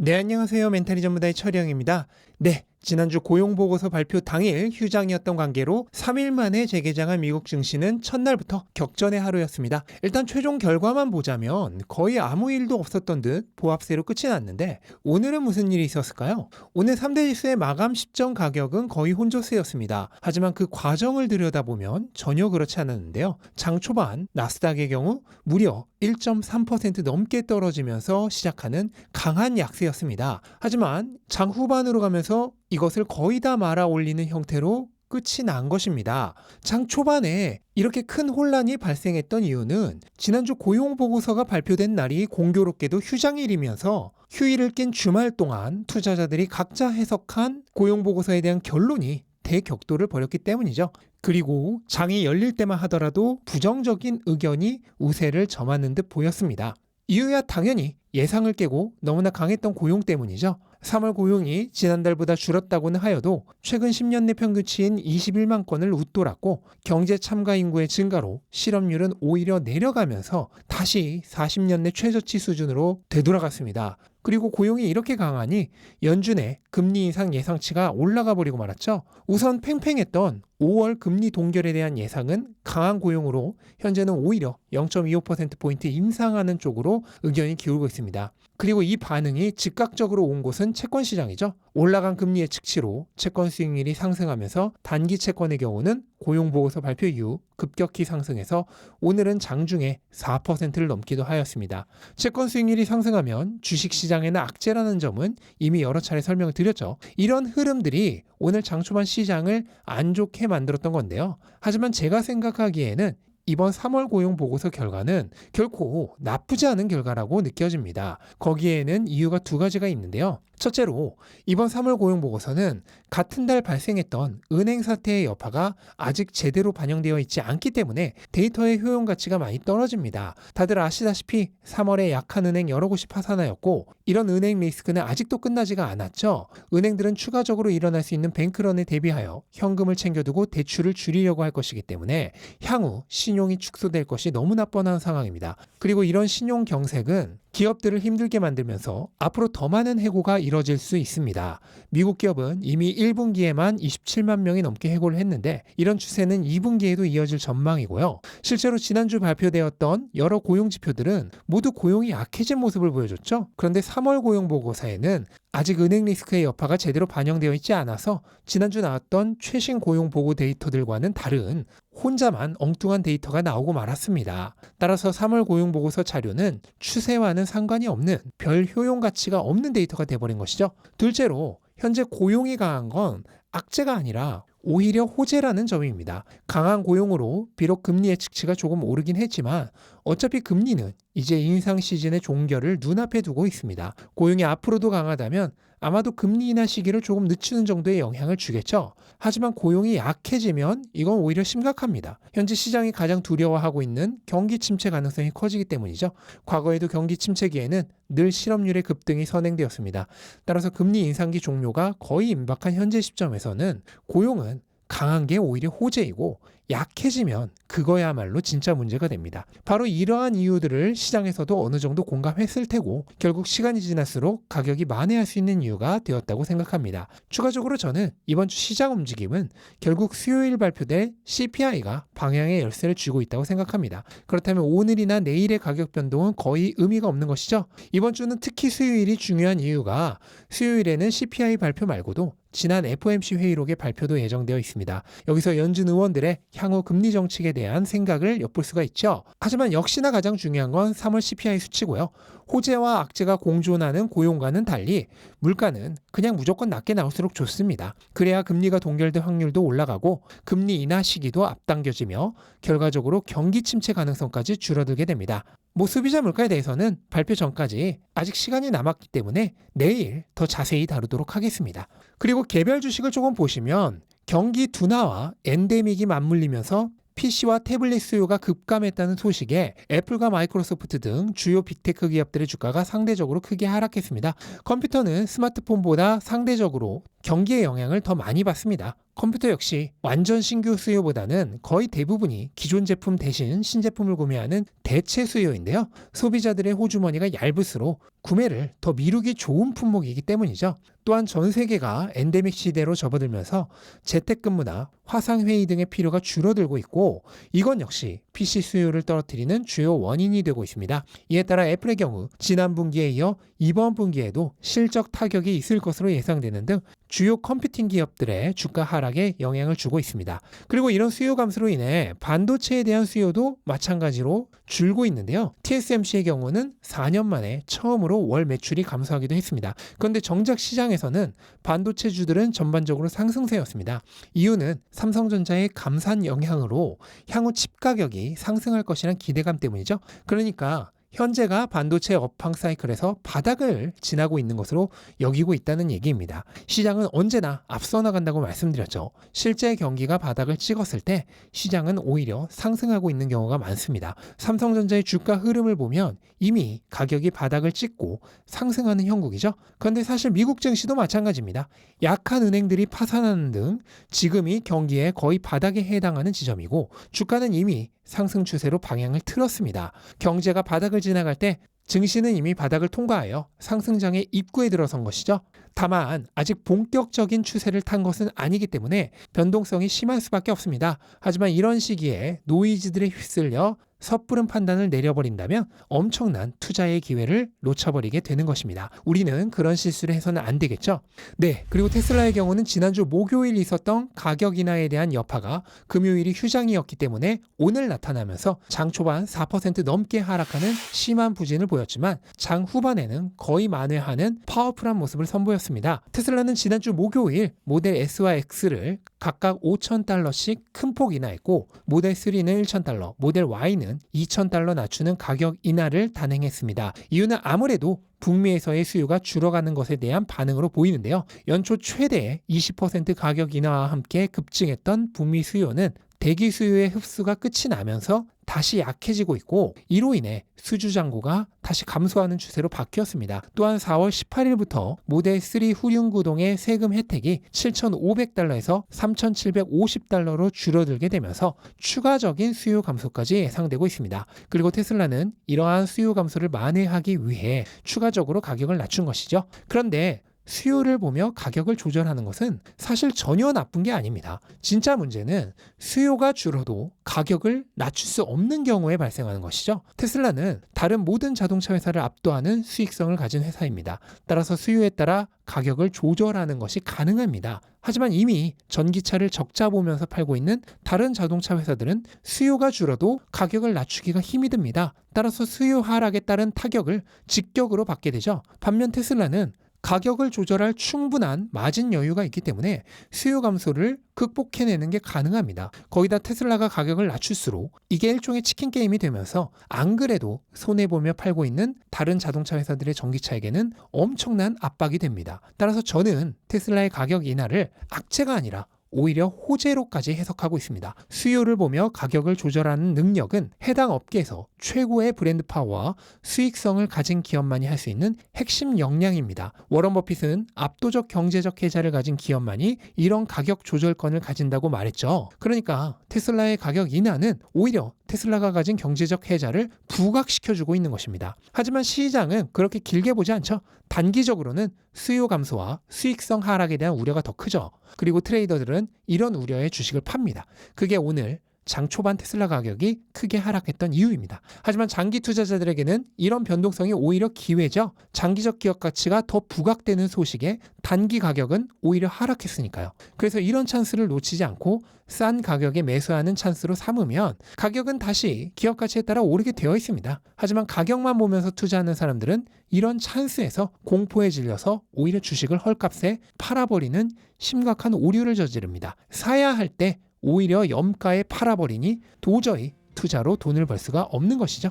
네, 안녕하세요. 멘탈이 전문가의 철영입니다. 네, 지난주 고용보고서 발표 당일 휴장이었던 관계로 3일 만에 재개장한 미국 증시는 첫날부터 격전의 하루였습니다. 일단 최종 결과만 보자면 거의 아무 일도 없었던 듯 보합세로 끝이 났는데 오늘은 무슨 일이 있었을까요? 오늘 3대 지수의 마감 시점 가격은 거의 혼조세였습니다. 하지만 그 과정을 들여다보면 전혀 그렇지 않았는데요. 장 초반 나스닥의 경우 무려 1.3% 넘게 떨어지면서 시작하는 강한 약세였습니다. 하지만 장 후반으로 가면서 이것을 거의 다 말아 올리는 형태로 끝이 난 것입니다. 장 초반에 이렇게 큰 혼란이 발생했던 이유는 지난주 고용보고서가 발표된 날이 공교롭게도 휴장일이면서 휴일을 낀 주말 동안 투자자들이 각자 해석한 고용보고서에 대한 결론이 대격돌을 벌였기 때문이죠. 그리고 장이 열릴 때만 하더라도 부정적인 의견이 우세를 점하는 듯 보였습니다. 이유야 당연히 예상을 깨고 너무나 강했던 고용 때문이죠. 3월 고용이 지난달보다 줄었다고는 하여도 최근 10년 내 평균치인 21만 건을 웃돌았고 경제 참가 인구의 증가로 실업률은 오히려 내려가면서 다시 40년 내 최저치 수준으로 되돌아갔습니다. 그리고 고용이 이렇게 강하니 연준의 금리 인상 예상치가 올라가 버리고 말았죠. 우선 팽팽했던 5월 금리 동결에 대한 예상은 강한 고용으로 현재는 오히려 0.25%포인트 인상하는 쪽으로 의견이 기울고 있습니다. 그리고 이 반응이 즉각적으로 온 곳은 채권 시장이죠. 올라간 금리 예측치로 채권 수익률이 상승하면서 단기 채권의 경우는 고용보고서 발표 이후 급격히 상승해서 오늘은 장중에 4%를 넘기도 하였습니다. 채권 수익률이 상승하면 주식시장에는 악재라는 점은 이미 여러 차례 설명을 드렸죠. 이런 흐름들이 오늘 장 초반 시장을 안 좋게 만들었던 건데요. 하지만 제가 생각하기에는 이번 3월 고용 보고서 결과는 결코 나쁘지 않은 결과라고 느껴집니다. 거기에는 이유가 두 가지가 있는데요. 첫째로 이번 3월 고용 보고서는 같은 달 발생했던 은행 사태의 여파가 아직 제대로 반영되어 있지 않기 때문에 데이터의 효용 가치가 많이 떨어집니다. 다들 아시다시피 3월에 약한 은행 여러 곳이 파산하였고 이런 은행 리스크는 아직도 끝나지가 않았죠. 은행들은 추가적으로 일어날 수 있는 뱅크런에 대비하여 현금을 챙겨두고 대출을 줄이려고 할 것이기 때문에 향후 신용이 축소될 것이 너무나 뻔한 상황입니다. 그리고 이런 신용 경색은 기업들을 힘들게 만들면서 앞으로 더 많은 해고가 이뤄질 수 있습니다. 미국 기업은 이미 1분기에만 27만 명이 넘게 해고를 했는데 이런 추세는 2분기에도 이어질 전망이고요. 실제로 지난주 발표되었던 여러 고용 지표들은 모두 고용이 약해진 모습을 보여줬죠. 그런데 3월 고용 보고서에는 아직 은행 리스크의 여파가 제대로 반영되어 있지 않아서 지난주 나왔던 최신 고용 보고 데이터들과는 다른 혼자만 엉뚱한 데이터가 나오고 말았습니다. 따라서 3월 고용 보고서 자료는 추세와는 상관이 없는 별 효용 가치가 없는 데이터가 돼버린 것이죠. 둘째로 현재 고용이 강한 건 악재가 아니라 오히려 호재라는 점입니다. 강한 고용으로 비록 금리 예측치가 조금 오르긴 했지만 어차피 금리는 이제 인상 시즌의 종결을 눈앞에 두고 있습니다. 고용이 앞으로도 강하다면 아마도 금리 인하 시기를 조금 늦추는 정도의 영향을 주겠죠. 하지만 고용이 약해지면 이건 오히려 심각합니다. 현재 시장이 가장 두려워하고 있는 경기 침체 가능성이 커지기 때문이죠. 과거에도 경기 침체기에는 늘 실업률의 급등이 선행되었습니다. 따라서 금리 인상기 종료가 거의 임박한 현재 시점에서는 고용은 강한 게 오히려 호재이고 약해지면 그거야말로 진짜 문제가 됩니다. 바로 이러한 이유들을 시장에서도 어느 정도 공감했을 테고 결국 시간이 지날수록 가격이 만회할 수 있는 이유가 되었다고 생각합니다. 추가적으로 저는 이번 주 시장 움직임은 결국 수요일 발표될 CPI가 방향의 열쇠를 쥐고 있다고 생각합니다. 그렇다면 오늘이나 내일의 가격 변동은 거의 의미가 없는 것이죠. 이번 주는 특히 수요일이 중요한 이유가 수요일에는 CPI 발표 말고도 지난 FOMC 회의록의 발표도 예정되어 있습니다. 여기서 연준 의원들의 향후 금리 정책에 대한 생각을 엿볼 수가 있죠. 하지만 역시나 가장 중요한 건 3월 CPI 수치고요. 호재와 악재가 공존하는 고용과는 달리 물가는 그냥 무조건 낮게 나올수록 좋습니다. 그래야 금리가 동결될 확률도 올라가고 금리 인하 시기도 앞당겨지며 결과적으로 경기 침체 가능성까지 줄어들게 됩니다. 소비자 물가에 대해서는 발표 전까지 아직 시간이 남았기 때문에 내일 더 자세히 다루도록 하겠습니다. 그리고 개별 주식을 조금 보시면 경기 둔화와 엔데믹이 맞물리면서 PC와 태블릿 수요가 급감했다는 소식에 애플과 마이크로소프트 등 주요 빅테크 기업들의 주가가 상대적으로 크게 하락했습니다. 컴퓨터는 스마트폰보다 상대적으로 경기의 영향을 더 많이 받습니다. 컴퓨터 역시 완전 신규 수요보다는 거의 대부분이 기존 제품 대신 신제품을 구매하는 대체 수요인데요. 소비자들의 호주머니가 얇을수록 구매를 더 미루기 좋은 품목이기 때문이죠. 또한 전 세계가 엔데믹 시대로 접어들면서 재택근무나 화상회의 등의 필요가 줄어들고 있고, 이건 역시 PC 수요를 떨어뜨리는 주요 원인이 되고 있습니다. 이에 따라 애플의 경우 지난 분기에 이어 이번 분기에도 실적 타격이 있을 것으로 예상되는 등 주요 컴퓨팅 기업들의 주가 하락에 영향을 주고 있습니다. 그리고 이런 수요 감소로 인해 반도체에 대한 수요도 마찬가지로 줄고 있는데요. TSMC의 경우는 4년 만에 처음으로 월 매출이 감소하기도 했습니다. 그런데 정작 시장에서는 반도체주들은 전반적으로 상승세였습니다. 이유는 삼성전자의 감산 영향으로 향후 칩 가격이 상승할 것이라는 기대감 때문이죠. 그러니까 현재가 반도체 업황 사이클에서 바닥을 지나고 있는 것으로 여기고 있다는 얘기입니다. 시장은 언제나 앞서 나간다고 말씀드렸죠. 실제 경기가 바닥을 찍었을 때 시장은 오히려 상승하고 있는 경우가 많습니다. 삼성전자의 주가 흐름을 보면 이미 가격이 바닥을 찍고 상승하는 형국이죠. 그런데 사실 미국 증시도 마찬가지입니다. 약한 은행들이 파산하는 등 지금이 경기에 거의 바닥에 해당하는 지점이고, 주가는 이미 상승 추세로 방향을 틀었습니다. 경제가 바닥을 지나갈 때 증시는 이미 바닥을 통과하여 상승장의 입구에 들어선 것이죠. 다만 아직 본격적인 추세를 탄 것은 아니기 때문에 변동성이 심할 수밖에 없습니다. 하지만 이런 시기에 노이즈들에 휩쓸려 섣부른 판단을 내려버린다면 엄청난 투자의 기회를 놓쳐버리게 되는 것입니다. 우리는 그런 실수를 해서는 안 되겠죠. 네, 그리고 테슬라의 경우는 지난주 목요일 있었던 가격 인하에 대한 여파가 금요일이 휴장이었기 때문에 오늘 나타나면서 장 초반 4% 넘게 하락하는 심한 부진을 보였지만 장 후반에는 거의 만회하는 파워풀한 모습을 선보였습니다. 테슬라는 지난주 목요일 모델 S와 X를 각각 $5,000씩 큰 폭 인하했고, 모델 3는 $1,000, 모델 Y는 $2,000 낮추는 가격 인하를 단행했습니다. 이유는 아무래도 북미에서의 수요가 줄어가는 것에 대한 반응으로 보이는데요. 연초 최대의 20% 가격 인하와 함께 급증했던 북미 수요는 대기 수요의 흡수가 끝이 나면서 다시 약해지고 있고, 이로 인해 수주 잔고가 다시 감소하는 추세로 바뀌었습니다. 또한 4월 18일부터 모델 3 후륜구동의 세금 혜택이 $7,500에서 $3,750로 줄어들게 되면서 추가적인 수요 감소까지 예상되고 있습니다. 그리고 테슬라는 이러한 수요 감소를 만회하기 위해 추가적으로 가격을 낮춘 것이죠. 그런데 수요를 보며 가격을 조절하는 것은 사실 전혀 나쁜 게 아닙니다. 진짜 문제는 수요가 줄어도 가격을 낮출 수 없는 경우에 발생하는 것이죠. 테슬라는 다른 모든 자동차 회사를 압도하는 수익성을 가진 회사입니다. 따라서 수요에 따라 가격을 조절하는 것이 가능합니다. 하지만 이미 전기차를 적자 보면서 팔고 있는 다른 자동차 회사들은 수요가 줄어도 가격을 낮추기가 힘이 듭니다. 따라서 수요 하락에 따른 타격을 직격으로 받게 되죠. 반면 테슬라는 가격을 조절할 충분한 마진 여유가 있기 때문에 수요 감소를 극복해내는 게 가능합니다. 거기다 테슬라가 가격을 낮출수록 이게 일종의 치킨 게임이 되면서 안 그래도 손해보며 팔고 있는 다른 자동차 회사들의 전기차에게는 엄청난 압박이 됩니다. 따라서 저는 테슬라의 가격 인하를 악재가 아니라 오히려 호재로까지 해석하고 있습니다. 수요를 보며 가격을 조절하는 능력은 해당 업계에서 최고의 브랜드 파워와 수익성을 가진 기업만이 할 수 있는 핵심 역량입니다. 워런 버핏은 압도적 경제적 혜자를 가진 기업만이 이런 가격 조절권을 가진다고 말했죠. 그러니까 테슬라의 가격 인하는 오히려 테슬라가 가진 경제적 혜자를 부각시켜주고 있는 것입니다. 하지만 시장은 그렇게 길게 보지 않죠. 단기적으로는 수요 감소와 수익성 하락에 대한 우려가 더 크죠. 그리고 트레이더들은 이런 우려의 주식을 팝니다. 그게 오늘 장 초반 테슬라 가격이 크게 하락했던 이유입니다. 하지만 장기 투자자들에게는 이런 변동성이 오히려 기회죠. 장기적 기업 가치가 더 부각되는 소식에 단기 가격은 오히려 하락했으니까요. 그래서 이런 찬스를 놓치지 않고 싼 가격에 매수하는 찬스로 삼으면 가격은 다시 기업 가치에 따라 오르게 되어 있습니다. 하지만 가격만 보면서 투자하는 사람들은 이런 찬스에서 공포에 질려서 오히려 주식을 헐값에 팔아버리는 심각한 오류를 저지릅니다. 사야 할 때 오히려 염가에 팔아버리니 도저히 투자로 돈을 벌 수가 없는 것이죠.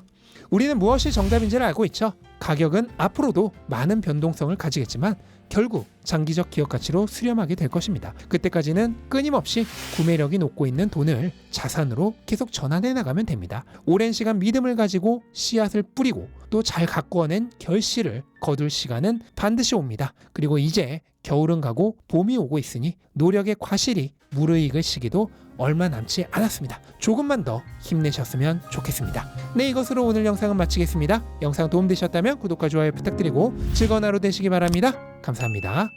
우리는 무엇이 정답인지를 알고 있죠. 가격은 앞으로도 많은 변동성을 가지겠지만 결국 장기적 기업 가치로 수렴하게 될 것입니다. 그때까지는 끊임없이 구매력이 높고 있는 돈을 자산으로 계속 전환해 나가면 됩니다. 오랜 시간 믿음을 가지고 씨앗을 뿌리고 또 잘 가꾸어낸 결실을 거둘 시간은 반드시 옵니다. 그리고 이제 겨울은 가고 봄이 오고 있으니 노력의 과실이 무르익을 시기도 얼마 남지 않았습니다. 조금만 더 힘내셨으면 좋겠습니다. 네, 이것으로 오늘 영상은 마치겠습니다. 영상 도움되셨다면 구독과 좋아요 부탁드리고 즐거운 하루 되시기 바랍니다. 감사합니다.